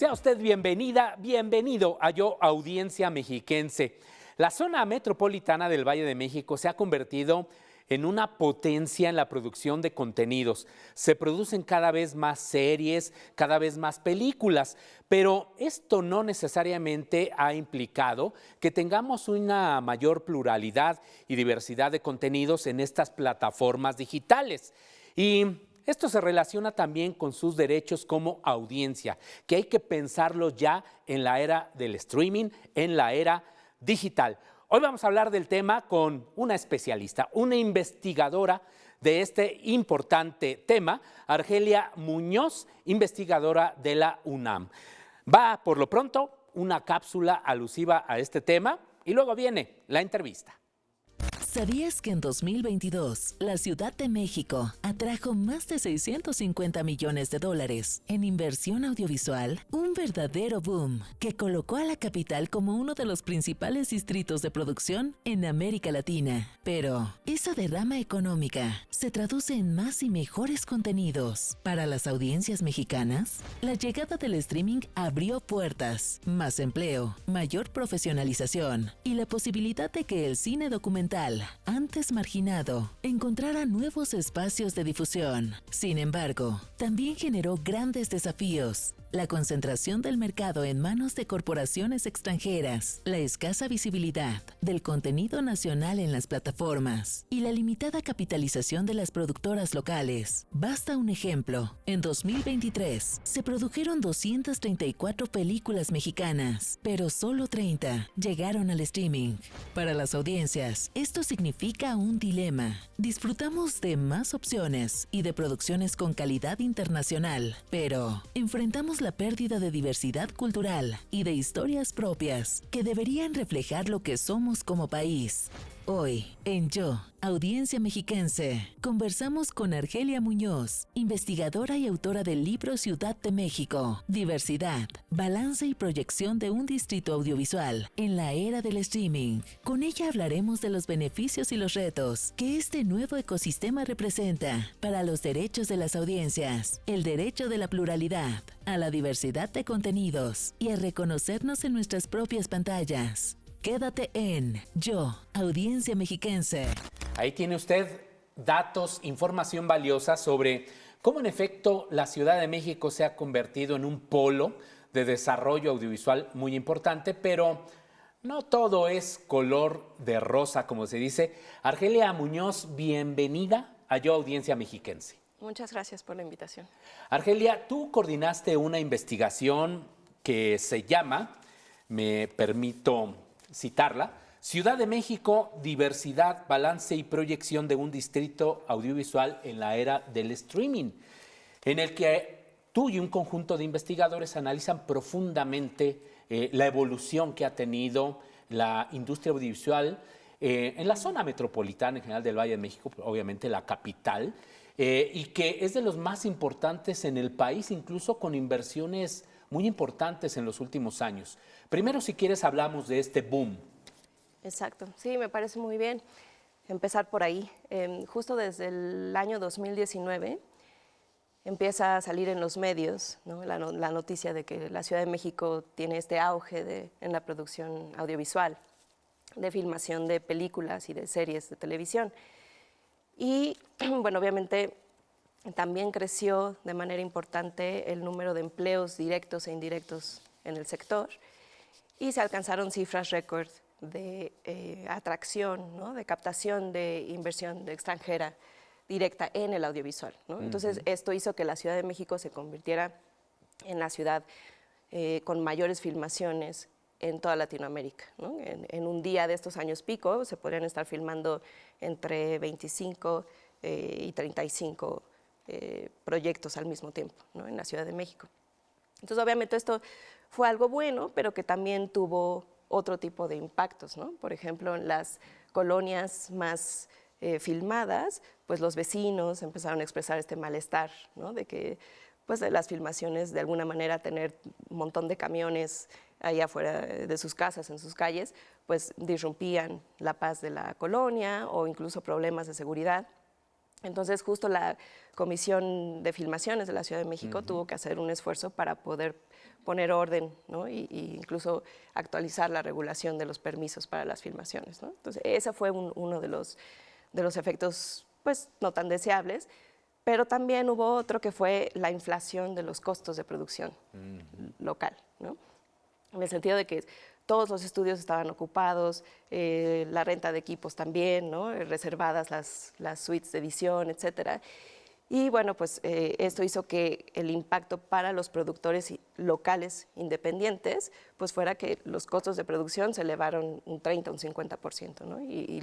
Sea usted bienvenida, bienvenido a Yo Audiencia Mexiquense. La zona metropolitana del Valle de México se ha convertido en una potencia en la producción de contenidos. Se producen cada vez más series, cada vez más películas, pero esto no necesariamente ha implicado que tengamos una mayor pluralidad y diversidad de contenidos en estas plataformas digitales. Y esto se relaciona también con sus derechos como audiencia, que hay que pensarlo ya en la era del streaming, en la era digital. Hoy vamos a hablar del tema con una especialista, una investigadora de este importante tema, Argelia Muñoz, investigadora de la UNAM. Va, por lo pronto, una cápsula alusiva a este tema y luego viene la entrevista. ¿Sabías que en 2022 la Ciudad de México atrajo más de $650 millones en inversión audiovisual? Un verdadero boom que colocó a la capital como uno de los principales distritos de producción en América Latina. Pero esa derrama económica se traduce en más y mejores contenidos. Para las audiencias mexicanas, la llegada del streaming abrió puertas, más empleo, mayor profesionalización y la posibilidad de que el cine documental, antes marginado, encontrará nuevos espacios de difusión. Sin embargo, también generó grandes desafíos. La concentración del mercado en manos de corporaciones extranjeras, la escasa visibilidad del contenido nacional en las plataformas y la limitada capitalización de las productoras locales. Basta un ejemplo. En 2023 se produjeron 234 películas mexicanas, pero solo 30 llegaron al streaming. Para las audiencias, esto significa un dilema. Disfrutamos de más opciones y de producciones con calidad internacional, pero enfrentamos la pérdida de diversidad cultural y de historias propias que deberían reflejar lo que somos como país. Hoy, en Yo, Audiencia Mexiquense, conversamos con Argelia Muñoz, investigadora y autora del libro Ciudad de México, Diversidad, Balance y Proyección de un Distrito Audiovisual en la Era del Streaming. Con ella hablaremos de los beneficios y los retos que este nuevo ecosistema representa para los derechos de las audiencias, el derecho de la pluralidad, a la diversidad de contenidos y a reconocernos en nuestras propias pantallas. Quédate en Yo, Audiencia Mexiquense. Ahí tiene usted datos, información valiosa sobre cómo en efecto la Ciudad de México se ha convertido en un polo de desarrollo audiovisual muy importante, pero no todo es color de rosa, como se dice. Argelia Muñoz, bienvenida a Yo, Audiencia Mexiquense. Muchas gracias por la invitación. Argelia, tú coordinaste una investigación que se llama, me permito citarla, Ciudad de México, diversidad, balance y proyección de un distrito audiovisual en la era del streaming, en el que tú y un conjunto de investigadores analizan profundamente la evolución que ha tenido la industria audiovisual en la zona metropolitana en general del Valle de México, obviamente la capital, y que es de los más importantes en el país, incluso con inversiones muy importantes en los últimos años. Primero, si quieres, hablamos de este boom. Exacto, sí, me parece muy bien empezar por ahí. Justo desde el año 2019 empieza a salir en los medios, ¿no? la noticia de que la Ciudad de México tiene este auge en la producción audiovisual, de filmación de películas y de series de televisión. Y, bueno, obviamente también creció de manera importante el número de empleos directos e indirectos en el sector y se alcanzaron cifras récord de atracción, ¿no? De captación de inversión extranjera directa en el audiovisual, ¿no? Entonces, esto hizo que la Ciudad de México se convirtiera en la ciudad con mayores filmaciones en toda Latinoamérica, ¿no? En un día de estos años pico se podrían estar filmando entre 25 y 35 proyectos al mismo tiempo, ¿no? En la Ciudad de México. Entonces, obviamente esto fue algo bueno, pero que también tuvo otro tipo de impactos, ¿no? Por ejemplo, en las colonias más filmadas, pues los vecinos empezaron a expresar este malestar, ¿no? De que pues, de las filmaciones, de alguna manera, tener un montón de camiones ahí afuera de sus casas, en sus calles, pues disrumpían la paz de la colonia o incluso problemas de seguridad. Entonces, justo la Comisión de Filmaciones de la Ciudad de México tuvo que hacer un esfuerzo para poder poner orden, ¿no? y incluso actualizar la regulación de los permisos para las filmaciones, ¿no? Entonces, ese fue uno de los efectos, pues, no tan deseables, pero también hubo otro que fue la inflación de los costos de producción local, ¿no? En el sentido de que todos los estudios estaban ocupados, la renta de equipos también, ¿no? Reservadas las suites de edición, etcétera. Y bueno, pues esto hizo que el impacto para los productores locales independientes pues fuera que los costos de producción se elevaron un 30, un 50%, ¿no? Y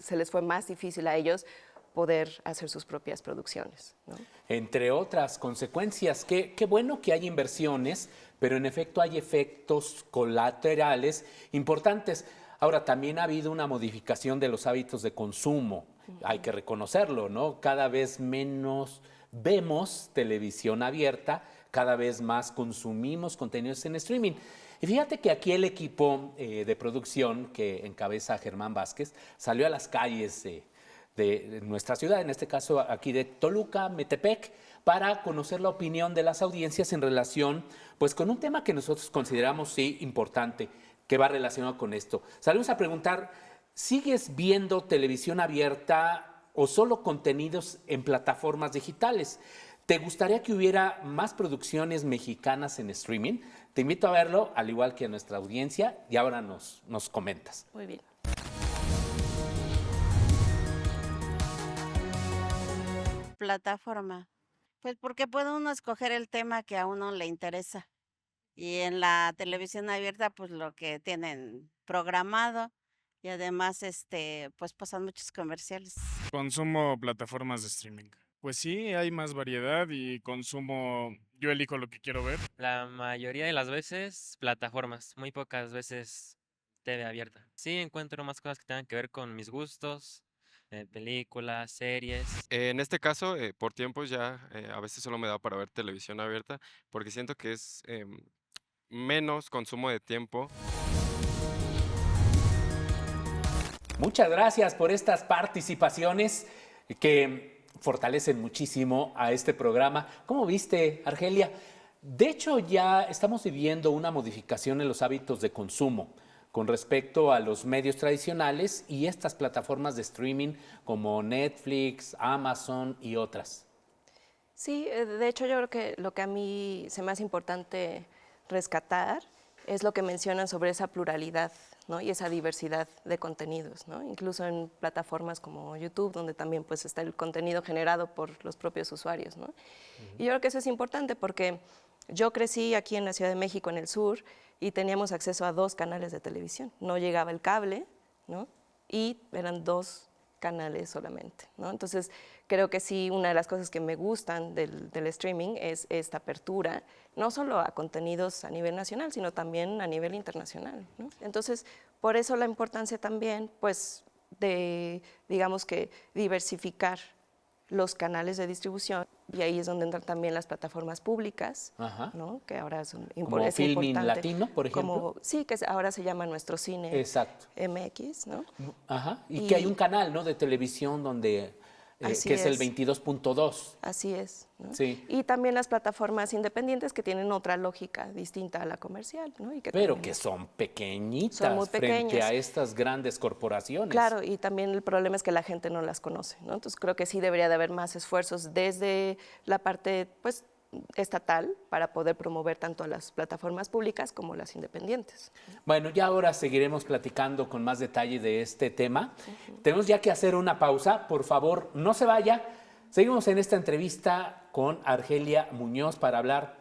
se les fue más difícil a ellos poder hacer sus propias producciones, ¿no? Entre otras consecuencias, qué bueno que hay inversiones, pero en efecto hay efectos colaterales importantes. Ahora, también ha habido una modificación de los hábitos de consumo, hay que reconocerlo, ¿no? Cada vez menos vemos televisión abierta, cada vez más consumimos contenidos en streaming. Y fíjate que aquí el equipo de producción que encabeza Germán Vázquez salió a las calles de nuestra ciudad, en este caso aquí de Toluca, Metepec, para conocer la opinión de las audiencias en relación pues, con un tema que nosotros consideramos sí importante, que va relacionado con esto. Salimos a preguntar, ¿sigues viendo televisión abierta o solo contenidos en plataformas digitales? ¿Te gustaría que hubiera más producciones mexicanas en streaming? Te invito a verlo, al igual que a nuestra audiencia, y ahora nos comentas. Muy bien. Plataforma. Pues porque puede uno escoger el tema que a uno le interesa. Y en la televisión abierta, pues lo que tienen programado y además, pues pasan muchos comerciales. Consumo plataformas de streaming. Pues sí, hay más variedad y yo elijo lo que quiero ver. La mayoría de las veces, plataformas, muy pocas veces TV abierta. Sí, encuentro más cosas que tengan que ver con mis gustos, películas, series. En este caso, por tiempos ya a veces solo me da para ver televisión abierta porque siento que es menos consumo de tiempo. Muchas gracias por estas participaciones que fortalecen muchísimo a este programa. ¿Cómo viste, Argelia? De hecho, ya estamos viviendo una modificación en los hábitos de consumo con respecto a los medios tradicionales y estas plataformas de streaming como Netflix, Amazon y otras. Sí, de hecho yo creo que lo que a mí se me hace importante rescatar es lo que mencionan sobre esa pluralidad, ¿no? Y esa diversidad de contenidos, ¿no? Incluso en plataformas como YouTube, donde también pues, está el contenido generado por los propios usuarios, ¿no? Y yo creo que eso es importante porque yo crecí aquí en la Ciudad de México, en el sur, y teníamos acceso a 2 canales de televisión. No llegaba el cable, ¿no? Y eran 2 canales solamente, ¿no? Entonces, creo que sí, una de las cosas que me gustan del streaming es esta apertura, no solo a contenidos a nivel nacional, sino también a nivel internacional, ¿no? Entonces, por eso la importancia también, pues, de, digamos que, diversificar los canales de distribución, y ahí es donde entran también las plataformas públicas, ¿no? Que ahora son como Filmin Latino, por ejemplo. Sí, que ahora se llama Nuestro Cine. Exacto. MX, ¿no? Ajá. Y que hay un canal, ¿no? De televisión donde que es el 22.2. Así es, ¿no? Sí. Y también las plataformas independientes que tienen otra lógica distinta a la comercial, ¿no? Y que pero también que son pequeñitas son muy frente pequeñas. a estas grandes corporaciones. Claro, y también el problema es que la gente no las conoce, ¿no? Entonces creo que sí debería de haber más esfuerzos desde la parte, pues, estatal para poder promover tanto a las plataformas públicas como las independientes. Bueno, ya ahora seguiremos platicando con más detalle de este tema. Tenemos ya que hacer una pausa. Por favor, no se vaya. Seguimos en esta entrevista con Argelia Muñoz para hablar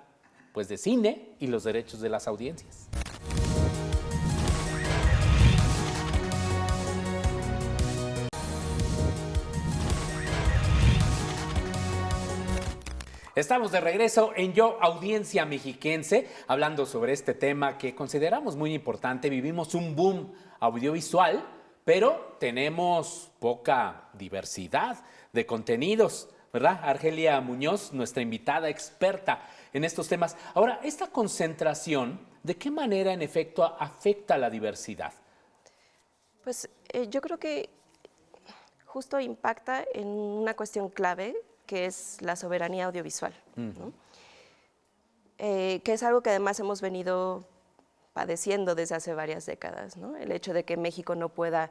pues, de cine y los derechos de las audiencias. Estamos de regreso en Yo, Audiencia Mexiquense, hablando sobre este tema que consideramos muy importante. Vivimos un boom audiovisual, pero tenemos poca diversidad de contenidos, ¿verdad? Argelia Muñoz, nuestra invitada experta en estos temas. Ahora, esta concentración, ¿de qué manera en efecto afecta la diversidad? Pues yo creo que justo impacta en una cuestión clave que es la soberanía audiovisual, ¿no? Que es algo que además hemos venido padeciendo desde hace varias décadas, ¿no? El hecho de que México no pueda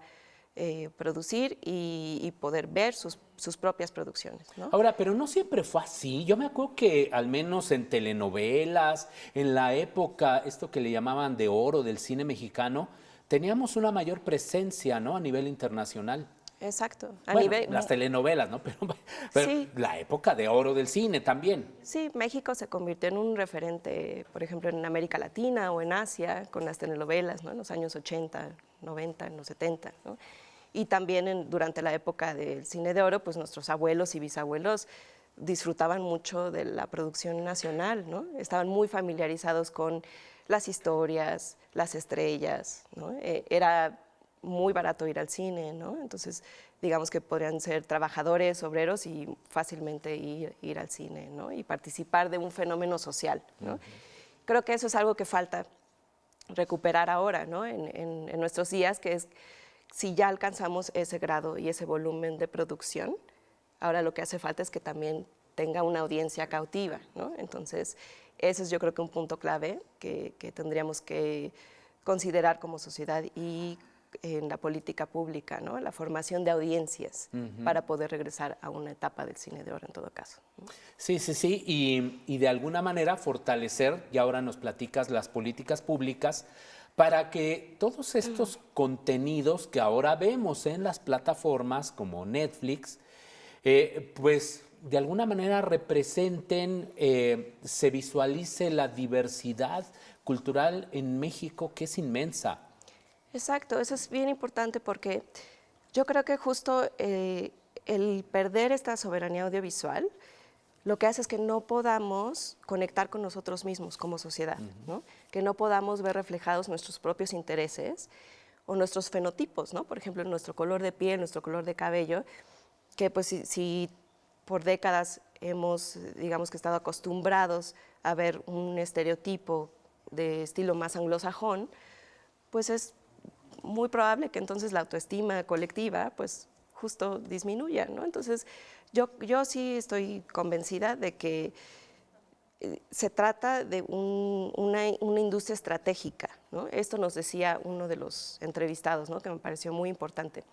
producir y poder ver sus propias producciones, ¿no? Ahora, pero no siempre fue así. Yo me acuerdo que al menos en telenovelas, en la época, esto que le llamaban de oro del cine mexicano, teníamos una mayor presencia, ¿no? A nivel internacional. Exacto. Las telenovelas, ¿no? Pero Sí. la época de oro del cine también. Sí, México se convirtió en un referente, por ejemplo, en América Latina o en Asia, con las telenovelas, ¿no? En los años 80, 90, en los 70, ¿no? Y también durante la época del cine de oro, pues nuestros abuelos y bisabuelos disfrutaban mucho de la producción nacional, ¿no? Estaban muy familiarizados con las historias, las estrellas, ¿no? Era muy barato ir al cine, ¿no? Entonces, digamos que podrían ser trabajadores, obreros y fácilmente ir al cine, ¿no? Y participar de un fenómeno social, ¿no? Creo que eso es algo que falta recuperar ahora, ¿no? En nuestros días, que es si ya alcanzamos ese grado y ese volumen de producción, ahora lo que hace falta es que también tenga una audiencia cautiva, ¿no? Entonces, ese es yo creo que un punto clave que tendríamos que considerar como sociedad y en la política pública, ¿no? La formación de audiencias para poder regresar a una etapa del cine de oro en todo caso, ¿no? Sí, sí, sí, y de alguna manera fortalecer, y ahora nos platicas las políticas públicas, para que todos estos contenidos que ahora vemos en las plataformas como Netflix, pues de alguna manera representen, se visualice la diversidad cultural en México, que es inmensa. Exacto, eso es bien importante porque yo creo que justo el perder esta soberanía audiovisual lo que hace es que no podamos conectar con nosotros mismos como sociedad, ¿no? Que no podamos ver reflejados nuestros propios intereses o nuestros fenotipos, ¿no? Por ejemplo, nuestro color de piel, nuestro color de cabello, que pues si por décadas hemos, digamos que estado acostumbrados a ver un estereotipo de estilo más anglosajón, pues es muy probable que entonces la autoestima colectiva pues justo disminuya, ¿no? Entonces yo sí estoy convencida de que se trata de una industria estratégica, ¿no? Esto nos decía uno de los entrevistados, ¿no? Que me pareció muy importante.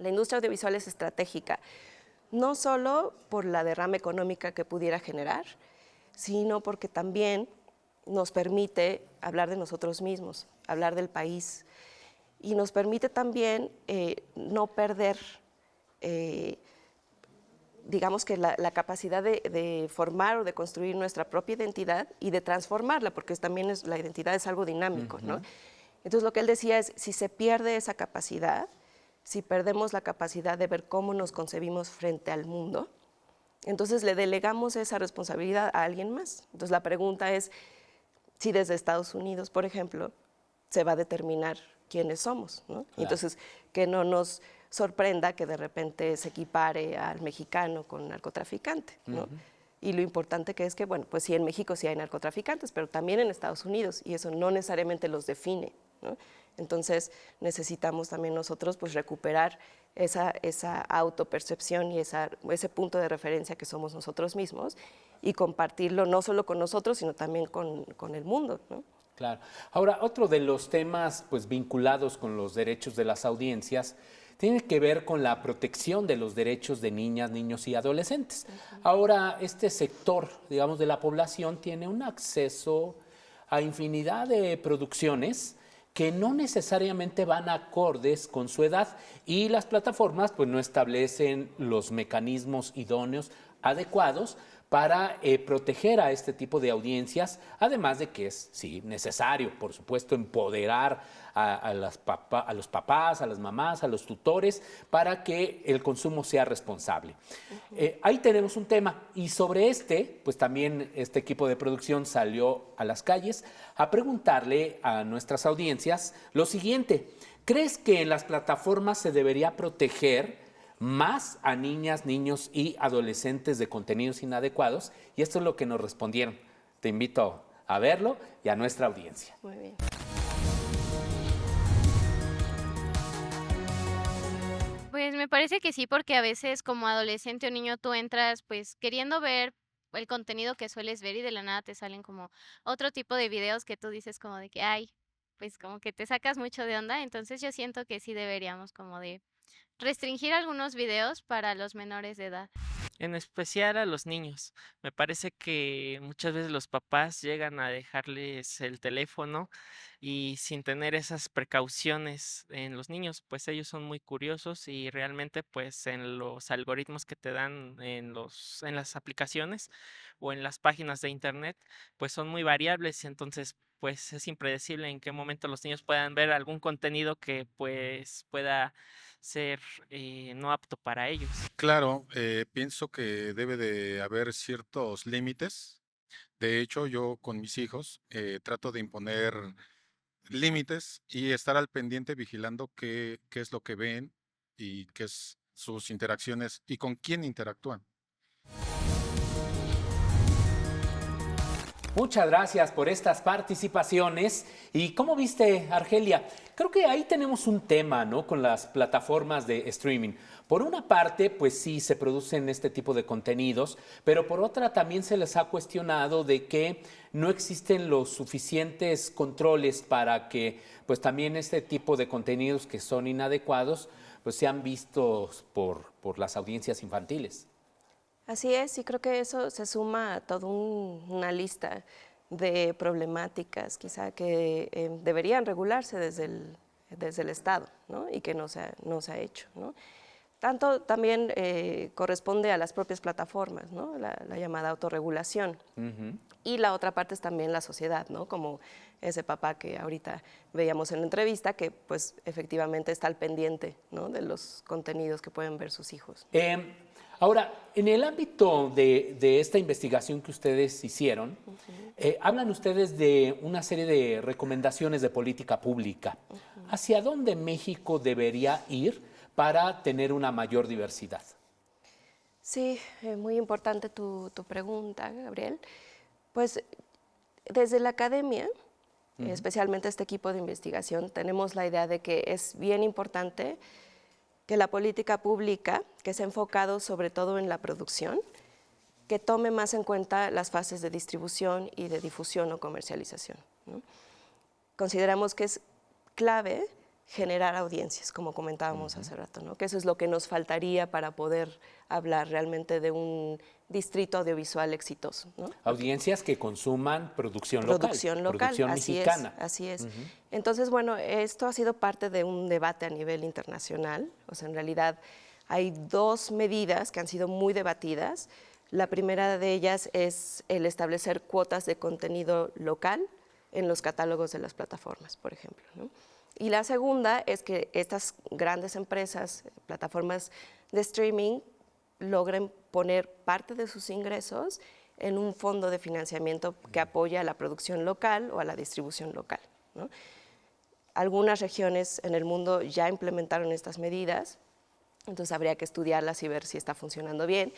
La industria audiovisual es estratégica, no solo por la derrama económica que pudiera generar, sino porque también nos permite hablar de nosotros mismos, hablar del país, y nos permite también no perder, digamos que la capacidad de formar o de construir nuestra propia identidad y de transformarla, porque también la identidad es algo dinámico, ¿no? Entonces lo que él decía es, si se pierde esa capacidad, si perdemos la capacidad de ver cómo nos concebimos frente al mundo, entonces le delegamos esa responsabilidad a alguien más. Entonces la pregunta es, si desde Estados Unidos, por ejemplo, se va a determinar quiénes somos, ¿no? Claro. Entonces, que no nos sorprenda que de repente se equipare al mexicano con narcotraficante, ¿no? Y lo importante que es que, bueno, pues sí, en México sí hay narcotraficantes, pero también en Estados Unidos, y eso no necesariamente los define, ¿no? Entonces, necesitamos también nosotros pues recuperar esa autopercepción y ese punto de referencia que somos nosotros mismos y compartirlo no solo con nosotros, sino también con el mundo, ¿no? Claro. Ahora, otro de los temas pues, vinculados con los derechos de las audiencias tiene que ver con la protección de los derechos de niñas, niños y adolescentes. Ahora, este sector, digamos, de la población tiene un acceso a infinidad de producciones que no necesariamente van acordes con su edad, y las plataformas pues, no establecen los mecanismos idóneos, adecuados, para proteger a este tipo de audiencias, además de que es, sí, necesario, por supuesto, empoderar a los papás, a las mamás, a los tutores, para que el consumo sea responsable. Ahí tenemos un tema, y sobre pues también este equipo de producción salió a las calles a preguntarle a nuestras audiencias lo siguiente: ¿crees que en las plataformas se debería proteger más a niñas, niños y adolescentes de contenidos inadecuados? Y esto es lo que nos respondieron. Te invito a verlo y a nuestra audiencia. Muy bien. Pues me parece que sí, porque a veces como adolescente o niño tú entras pues queriendo ver el contenido que sueles ver y de la nada te salen como otro tipo de videos que tú dices como de que, ay, pues como que te sacas mucho de onda. Entonces yo siento que sí deberíamos como de restringir algunos videos para los menores de edad. En especial a los niños. Me parece que muchas veces los papás llegan a dejarles el teléfono y sin tener esas precauciones en los niños, pues ellos son muy curiosos y realmente pues en los algoritmos que te dan en las aplicaciones o en las páginas de internet, pues son muy variables y entonces pues es impredecible en qué momento los niños puedan ver algún contenido que pues pueda ser no apto para ellos. Claro, pienso que debe de haber ciertos límites. De hecho, yo con mis hijos trato de imponer límites y estar al pendiente vigilando qué es lo que ven y qué es sus interacciones y con quién interactúan. Muchas gracias por estas participaciones. ¿Y cómo viste, Argelia? Creo que ahí tenemos un tema, ¿no? Con las plataformas de streaming. Por una parte, pues sí, se producen este tipo de contenidos, pero por otra también se les ha cuestionado de que no existen los suficientes controles para que, pues también este tipo de contenidos que son inadecuados, pues sean vistos por las audiencias infantiles. Así es, y creo que eso se suma a toda una lista de problemáticas quizá que deberían regularse desde el Estado, ¿no? Y que no se ha hecho, ¿no? Tanto también corresponde a las propias plataformas, ¿no? La llamada autorregulación. Y la otra parte es también la sociedad, ¿no? Como ese papá que ahorita veíamos en la entrevista, que pues efectivamente está al pendiente, ¿no? De los contenidos que pueden ver sus hijos. Ahora, en el ámbito de esta investigación que ustedes hicieron, hablan ustedes de una serie de recomendaciones de política pública. ¿Hacia dónde México debería ir para tener una mayor diversidad? Sí, muy importante tu pregunta, Gabriel. Pues desde la academia, especialmente este equipo de investigación, tenemos la idea de que es bien importante que la política pública, que se ha enfocado sobre todo en la producción, que tome más en cuenta las fases de distribución y de difusión o comercialización, ¿no? Consideramos que es clave generar audiencias, como comentábamos hace rato, ¿no? Que eso es lo que nos faltaría para poder hablar realmente de un distrito audiovisual exitoso, ¿no? Audiencias que consuman producción local. Producción mexicana. Así es. Entonces, bueno, esto ha sido parte de un debate a nivel internacional. O sea, en realidad hay dos medidas que han sido muy debatidas. La primera de ellas es el establecer cuotas de contenido local en los catálogos de las plataformas, por ejemplo, ¿no? Y la segunda es que estas grandes empresas, plataformas de streaming, logren poner parte de sus ingresos en un fondo de financiamiento que apoya a la producción local o a la distribución local, ¿no? Algunas regiones en el mundo ya implementaron estas medidas, entonces habría que estudiarlas y ver si está funcionando bien.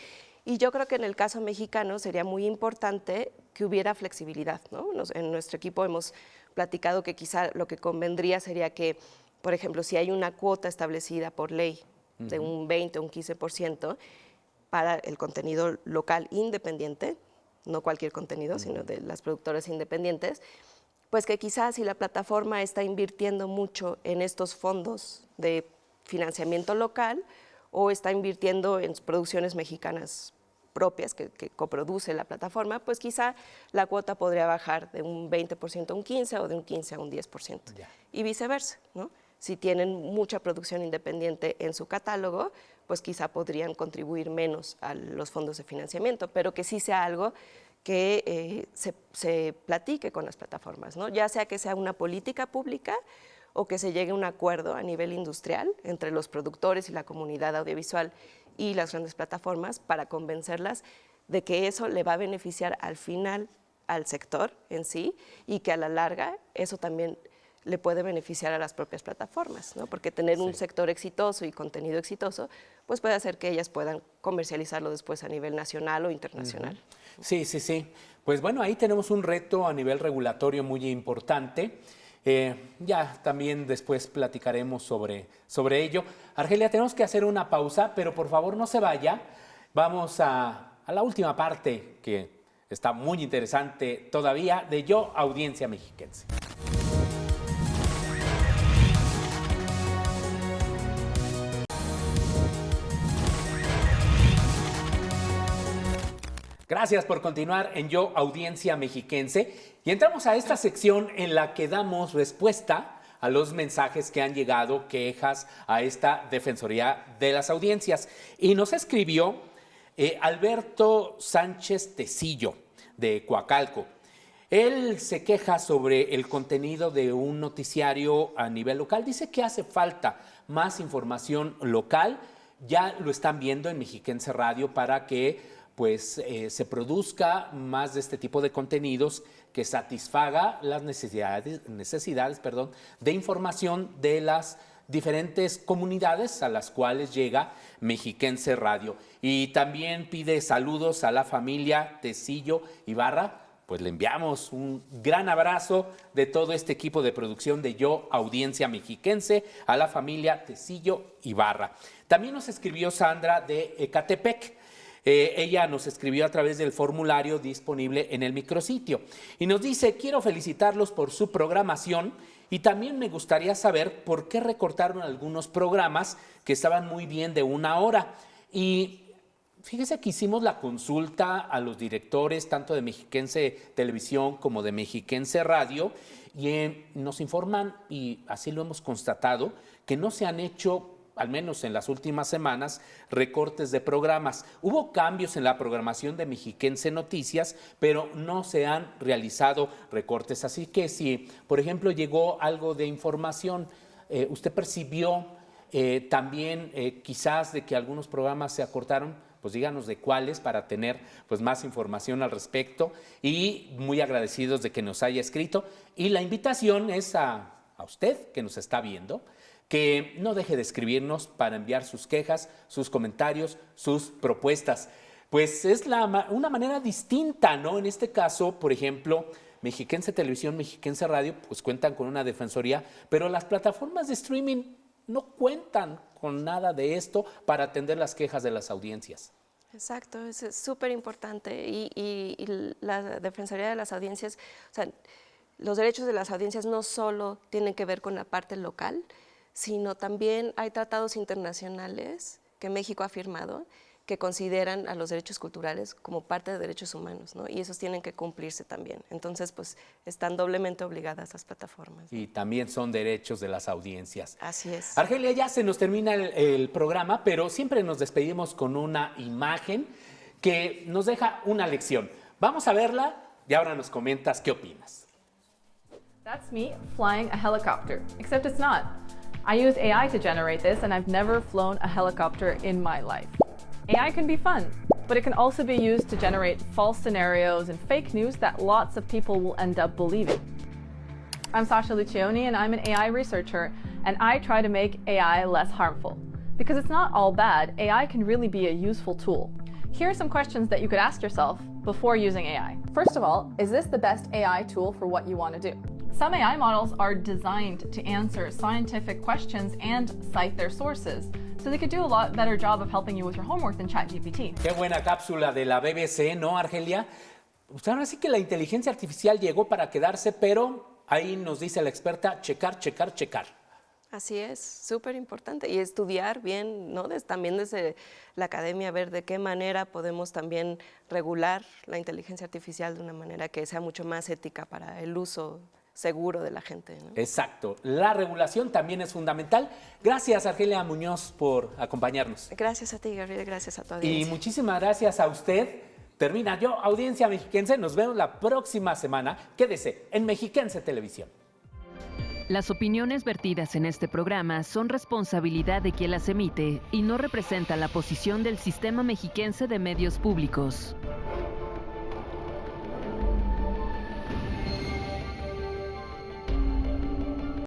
Y yo creo que en el caso mexicano sería muy importante que hubiera flexibilidad, ¿no? En nuestro equipo hemos platicado que quizá lo que convendría sería que, por ejemplo, si hay una cuota establecida por ley de un 20 o un 15% para el contenido local independiente, no cualquier contenido, sino de las productoras independientes, pues que quizás si la plataforma está invirtiendo mucho en estos fondos de financiamiento local o está invirtiendo en producciones mexicanas propias que coproduce la plataforma, pues quizá la cuota podría bajar de un 20% a un 15% o de un 15% a un 10%. Y viceversa, ¿no? Si tienen mucha producción independiente en su catálogo, pues quizá podrían contribuir menos a los fondos de financiamiento, pero que sí sea algo que se platique con las plataformas, ¿no? Ya sea que sea una política pública o que se llegue a un acuerdo a nivel industrial entre los productores y la comunidad audiovisual y las grandes plataformas para convencerlas de que eso le va a beneficiar al final al sector en sí y que a la larga eso también le puede beneficiar a las propias plataformas, ¿no? Porque tener un sector exitoso y contenido exitoso pues puede hacer que ellas puedan comercializarlo después a nivel nacional o internacional. Sí. Pues bueno, ahí tenemos un reto a nivel regulatorio muy importante. Ya también después platicaremos sobre ello. Argelia, tenemos que hacer una pausa, pero por favor no se vaya. Vamos a la última parte que está muy interesante todavía de Yo, Audiencia Mexiquense. Gracias por continuar en Yo, Audiencia Mexiquense. Y entramos a esta sección en la que damos respuesta a los mensajes que han llegado, quejas a esta Defensoría de las Audiencias. Y nos escribió Alberto Sánchez Tecillo, de Coacalco. Él se queja sobre el contenido de un noticiario a nivel local. Dice que hace falta más información local. Ya lo están viendo en Mexiquense Radio para que se produzca más de este tipo de contenidos que satisfaga las necesidades de información de las diferentes comunidades a las cuales llega Mexiquense Radio. Y también pide saludos a la familia Tecillo Ibarra. Pues le enviamos un gran abrazo de todo este equipo de producción de Yo, Audiencia Mexiquense, a la familia Tecillo Ibarra. También nos escribió Sandra de Ecatepec. Ella nos escribió a través del formulario disponible en el micrositio y nos dice: quiero felicitarlos por su programación y también me gustaría saber por qué recortaron algunos programas que estaban muy bien de 1 hora. Y fíjese que hicimos la consulta a los directores tanto de Mexiquense Televisión como de Mexiquense Radio y nos informan, y así lo hemos constatado, que no se han hecho, al menos en las últimas semanas, recortes de programas. Hubo cambios en la programación de Mexiquense Noticias, pero no se han realizado recortes. Así que si, por ejemplo, llegó algo de información, usted percibió también quizás de que algunos programas se acortaron, pues díganos de cuáles para tener pues más información al respecto, y muy agradecidos de que nos haya escrito. Y la invitación es a usted que nos está viendo, que no deje de escribirnos para enviar sus quejas, sus comentarios, sus propuestas. Pues es una manera distinta, ¿no? En este caso, por ejemplo, Mexiquense Televisión, Mexiquense Radio, pues cuentan con una defensoría, pero las plataformas de streaming no cuentan con nada de esto para atender las quejas de las audiencias. Exacto, es súper importante y la Defensoría de las Audiencias, o sea, los derechos de las audiencias no solo tienen que ver con la parte local, sino también hay tratados internacionales que México ha firmado que consideran a los derechos culturales como parte de derechos humanos, ¿no? Y esos tienen que cumplirse también. Entonces, pues, están doblemente obligadas las plataformas, ¿no? Y también son derechos de las audiencias. Así es. Argelia, ya se nos termina el programa, pero siempre nos despedimos con una imagen que nos deja una lección. Vamos a verla y ahora nos comentas qué opinas. That's me flying a helicopter, except it's not. I use AI to generate this, and I've never flown a helicopter in my life. AI can be fun, but it can also be used to generate false scenarios and fake news that lots of people will end up believing. I'm Sasha Lucioni, and I'm an AI researcher, and I try to make AI less harmful. Because it's not all bad, AI can really be a useful tool. Here are some questions that you could ask yourself before using AI. First of all, is this the best AI tool for what you want to do? Some AI models are designed to answer scientific questions and cite their sources, so they could do a lot better job of helping you with your homework than ChatGPT. Qué buena cápsula de la BBC, ¿no, Argelia? Pues ahora sí que la inteligencia artificial llegó para quedarse, pero ahí nos dice la experta, checar, checar, checar. Así es, súper importante. Y estudiar bien, ¿no? También desde la academia, ver de qué manera podemos también regular la inteligencia artificial de una manera que sea mucho más ética para el uso seguro de la gente, ¿no? Exacto. La regulación también es fundamental. Gracias, Argelia Muñoz, por acompañarnos. Gracias a ti, Gabriel, gracias a tu audiencia. Y muchísimas gracias a usted. Termina Yo, Audiencia Mexiquense. Nos vemos la próxima semana. Quédese en Mexiquense Televisión. Las opiniones vertidas en este programa son responsabilidad de quien las emite y no representan la posición del Sistema Mexiquense de Medios Públicos.